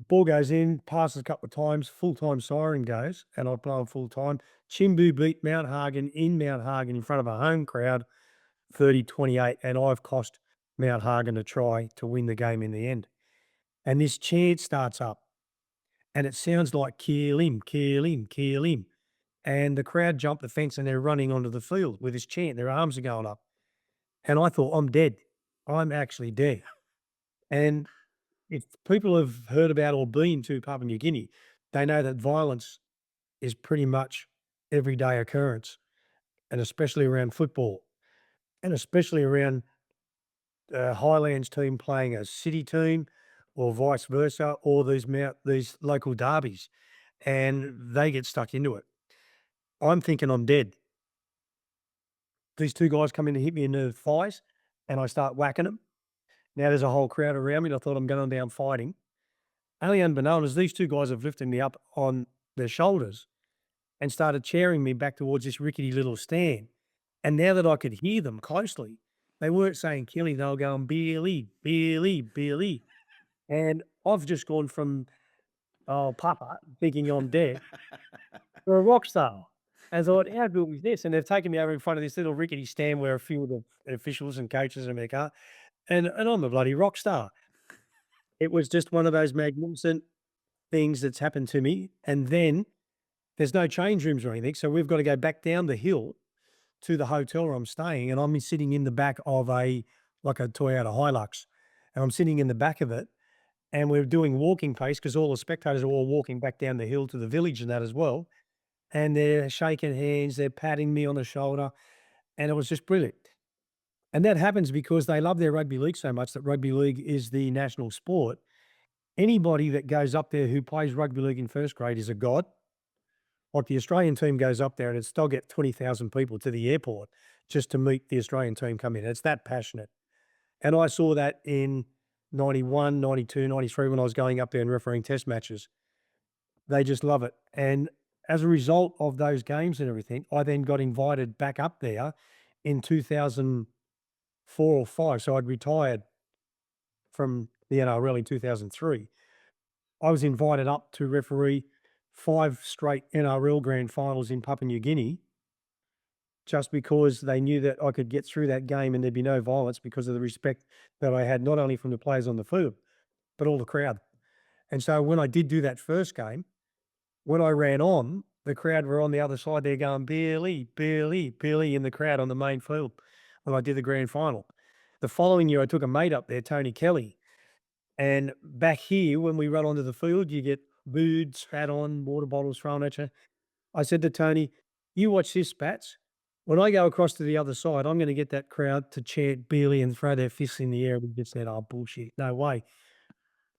Ball goes in, passes a couple of times, full-time siren goes, and I blow full-time. Chimbu beat Mount Hagen in front of a home crowd 30-28, and I've cost Mount Hagen a try to win the game in the end. And this chant starts up, and it sounds like kill him, kill him, kill him. And the crowd jump the fence and they're running onto the field with this chant. Their arms are going up. And I thought, I'm dead. I'm actually dead. And if people have heard about or been to Papua New Guinea, they know that violence is pretty much everyday occurrence, and especially around football, and especially around Highlands team playing a city team, or vice versa, or these local derbies, and they get stuck into it. I'm thinking I'm dead. These two guys come in to hit me in the thighs, and I start whacking them. Now there's a whole crowd around me, and I thought I'm going down fighting. Only unbeknown is these two guys have lifted me up on their shoulders and started cheering me back towards this rickety little stand. And now that I could hear them closely, they weren't saying killing, they were going Billy, Billy, Billy. And I've just gone from, oh, Papa, thinking I'm dead, to a rock star. And I thought, how good was this? And they've taken me over in front of this little rickety stand where a few of the officials and coaches are in their car. And I'm a bloody rock star. It was just one of those magnificent things that's happened to me. And then there's no change rooms or anything. So we've got to go back down the hill to the hotel where I'm staying. And I'm sitting in the back of like a Toyota Hilux. And I'm sitting in the back of it. And we're doing walking pace because all the spectators are all walking back down the hill to the village and that as well. And they're shaking hands, they're patting me on the shoulder. And it was just brilliant. And that happens because they love their rugby league so much that rugby league is the national sport. Anybody that goes up there who plays rugby league in first grade is a god. Like the Australian team goes up there and it's they'll get 20,000 people to the airport just to meet the Australian team come in. It's that passionate. And I saw that in 91, 92, 93 when I was going up there and refereeing test matches. They just love it. And as a result of those games and everything, I then got invited back up there in 2004 or 5. So I'd retired from the NRL in 2003. I was invited up to referee 5 straight NRL grand finals in Papua New Guinea just because they knew that I could get through that game and there'd be no violence because of the respect that I had not only from the players on the field, but all the crowd. And so when I did do that first game, when I ran on, the crowd were on the other side there going, Billy, Billy, Billy in the crowd on the main field when I did the grand final. The following year, I took a mate up there, Tony Kelly. And back here, when we run onto the field, you get booed, spat on, water bottles thrown at you. I said to Tony, you watch this, Spats. When I go across to the other side, I'm going to get that crowd to chant Billy and throw their fists in the air. We just said, oh, bullshit. No way.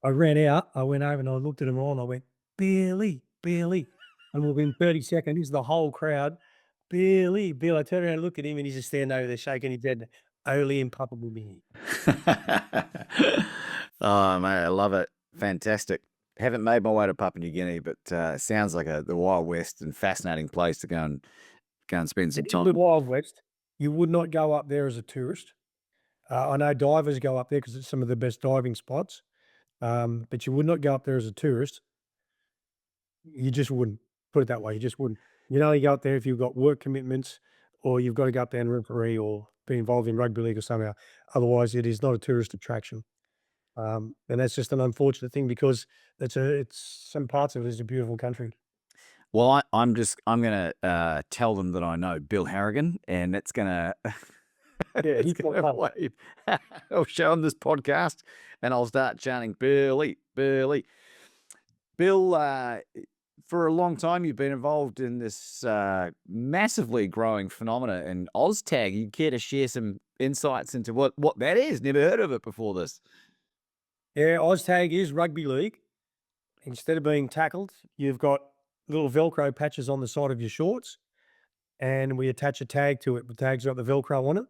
I ran out. I went over and I looked at them all and I went, Billy, Billy. And within 30 seconds, the whole crowd, Billy, Bill. I turned around and looked at him and he's just standing over there shaking his head. Only in Papua New Guinea. Oh, mate, I love it. Fantastic. Haven't made my way to Papua New Guinea, but sounds like the Wild West and fascinating place to go and spend some In time. the Wild West, you would not go up there as a tourist. I know divers go up there because it's some of the best diving spots, but you would not go up there as a tourist. You just wouldn't. Put it that way, you just wouldn't. You'd only go up there if you've got work commitments or you've got to go up there and referee or be involved in rugby league or somehow. Otherwise, it is not a tourist attraction. And that's just an unfortunate thing because it's some parts of it is a beautiful country. Well, I'm gonna tell them that I know Bill Harrigan, and it's gonna He's my wave. I'll show him this podcast, and I'll start chanting Billy, Billy, Bill. For a long time, you've been involved in this massively growing phenomena in OzTag. You care to share some insights into what that is. Never heard of it before this. Yeah, Oztag is rugby league. Instead of being tackled, you've got little Velcro patches on the side of your shorts, and we attach a tag to it. The tag's got the Velcro on it.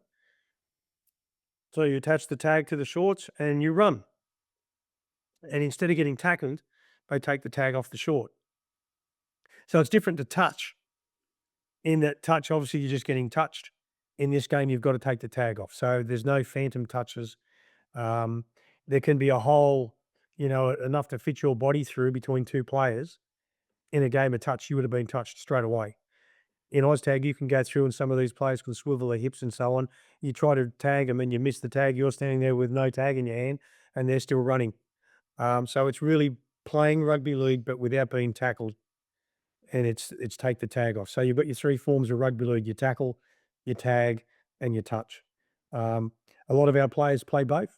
So you attach the tag to the shorts and you run. And instead of getting tackled, they take the tag off the short. So it's different to touch. In that touch, obviously, you're just getting touched. In this game, you've got to take the tag off. So there's no phantom touches. Um, there can be a hole, enough to fit your body through between two players. In a game of touch, you would have been touched straight away. In Oztag, you can go through and some of these players can swivel their hips and so on. You try to tag them and you miss the tag. You're standing there with no tag in your hand and they're still running. So it's really playing rugby league, but without being tackled. And it's take the tag off. So you've got your three forms of rugby league: you tackle, you tag, and you touch. A lot of our players play both.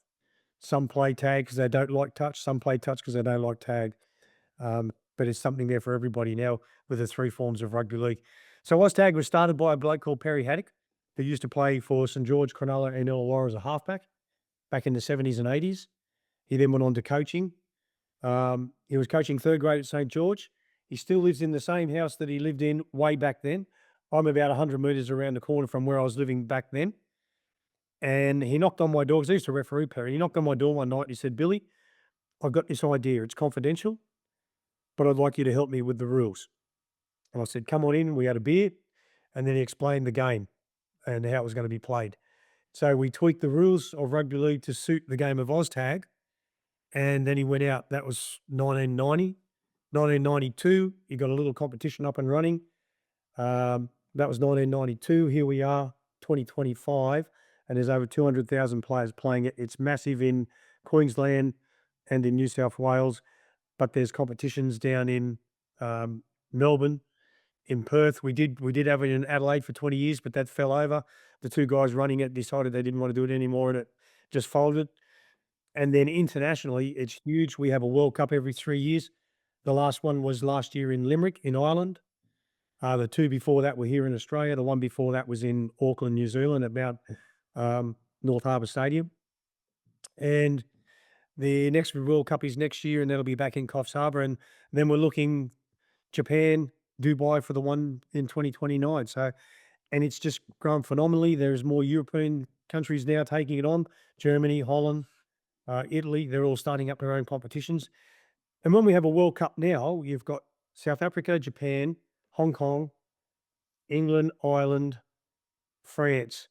Some play tag because they don't like touch. Some play touch because they don't like tag. But it's something there for everybody now with the three forms of rugby league. So Oztag was started by a bloke called Perry Haddock, who used to play for St George, Cronulla and Illawarra as a halfback back in the 70s and 80s. He then went on to coaching. He was coaching third grade at St George. He still lives in the same house that he lived in way back then. I'm about 100 metres around the corner from where I was living back then. And he knocked on my door, because I used to referee Perry. He knocked on my door one night and he said, "Billy, I've got this idea. It's confidential, but I'd like you to help me with the rules." And I said, "Come on in." We had a beer, and then he explained the game and how it was going to be played. So we tweaked the rules of rugby league to suit the game of Oztag, and then he went out. That was 1990. 1992, he got a little competition up and running. That was 1992. Here we are, 2025, and there's over 200,000 players playing it. It's massive in Queensland and in New South Wales, but there's competitions down in Melbourne, in Perth. We did have it in Adelaide for 20 years, but that fell over. The two guys running it decided they didn't want to do it anymore, and it just folded. And then internationally, it's huge. We have a World Cup every 3 years. The last one was last year in Limerick, in Ireland. The two before that were here in Australia. The one before that was in Auckland, New Zealand, at Mount North Harbour Stadium. And the next World Cup is next year, and that'll be back in Coffs Harbour. And then we're looking Japan, Dubai for the one in 2029. So, and it's just grown phenomenally. There's more European countries now taking it on. Germany, Holland, Italy, they're all starting up their own competitions. And when we have a World Cup now, you've got South Africa, Japan, Hong Kong, England, Ireland, France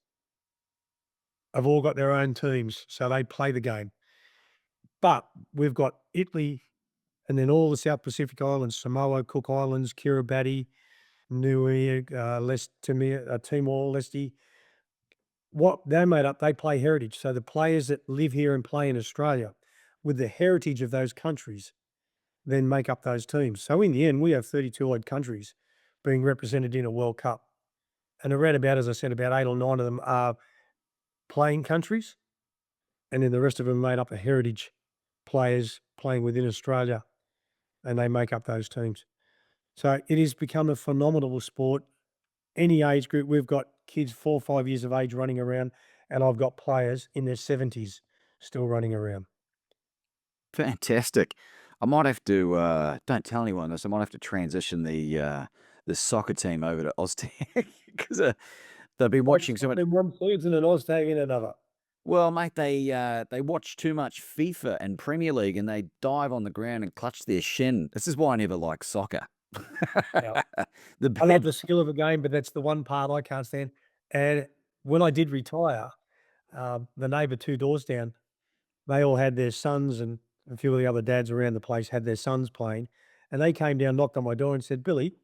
have all got their own teams, so they play the game. But we've got Italy and then all the South Pacific Islands: Samoa, Cook Islands, Kiribati, Niue, Timor-Leste. What they're made up, they play heritage. So the players that live here and play in Australia with the heritage of those countries then make up those teams. So in the end, we have 32 odd countries being represented in a World Cup. And around about, as I said, about 8 or 9 of them are playing countries. And then the rest of them made up of heritage players playing within Australia, and they make up those teams. So it has become a phenomenal sport. Any age group, we've got kids 4 or 5 years of age running around, and I've got players in their 70s still running around. Fantastic. I might have to don't tell anyone this. I might have to transition the soccer team over to Oztag because they've been watching so much. In one season and Oztag in another. Well, mate, they watch too much FIFA and Premier League, and they dive on the ground and clutch their shin. This is why I never liked soccer. Yeah. The I love bad, the skill of a game, but that's the one part I can't stand. And when I did retire, the neighbour 2 doors down, they all had their sons, and a few of the other dads around the place had their sons playing. And they came down, knocked on my door and said, "Billy,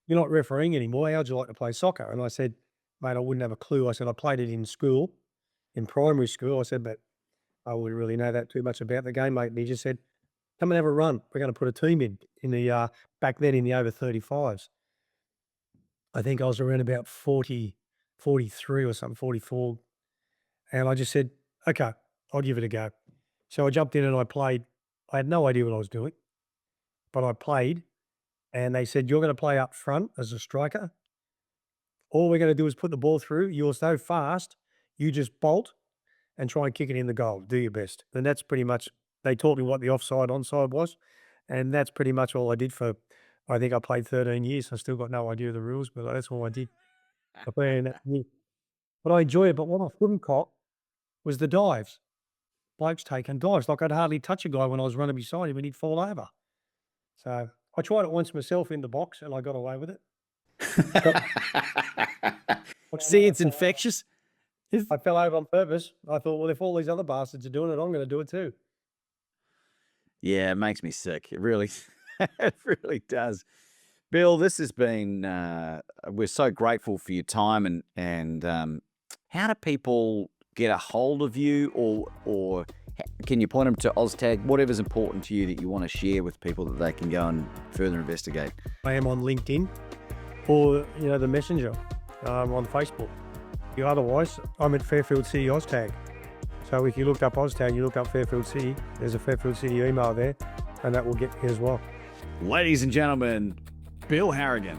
you're not refereeing anymore. How'd you like to play soccer?" And I said, "Mate, I wouldn't have a clue." I said, "I played it in school, in primary school." I said, "But I wouldn't really know that too much about the game, mate." And he just said, "Come and have a run. We're going to put a team in the back then in the over 35s." I think I was around about 40, 43 or something, 44. And I just said, "Okay, I'll give it a go." So I jumped in and I played. I had no idea what I was doing, but I played. And they said, "You're going to play up front as a striker. All we're going to do is put the ball through. You're so fast, You just bolt and try and kick it in the goal. Do your best. And that's pretty much, they taught me what the offside, onside was. And that's pretty much all I did for, I think I played 13 years. I still got no idea of the rules, but that's all I did. I played in that year. But I enjoy it. But what I couldn't cop was the dives. Blokes taking dives. Like I'd hardly touch a guy when I was running beside him and he'd fall over. So I tried it once myself in the box and I got away with it. See, it's infectious. I fell over on purpose. I thought, well, if all these other bastards are doing it, I'm going to do it too. Yeah, it makes me sick. It really, it really does. Bill, this has been, we're so grateful for your time and how do people get a hold of you or can you point them to OzTag, whatever's important to you that you want to share with people that they can go and further investigate? I am on LinkedIn or, the Messenger on Facebook. Otherwise, I'm at Fairfield City OzTag. So if you looked up OzTag, you look up Fairfield City, there's a Fairfield City email there, and that will get you as well. Ladies and gentlemen, Bill Harrigan.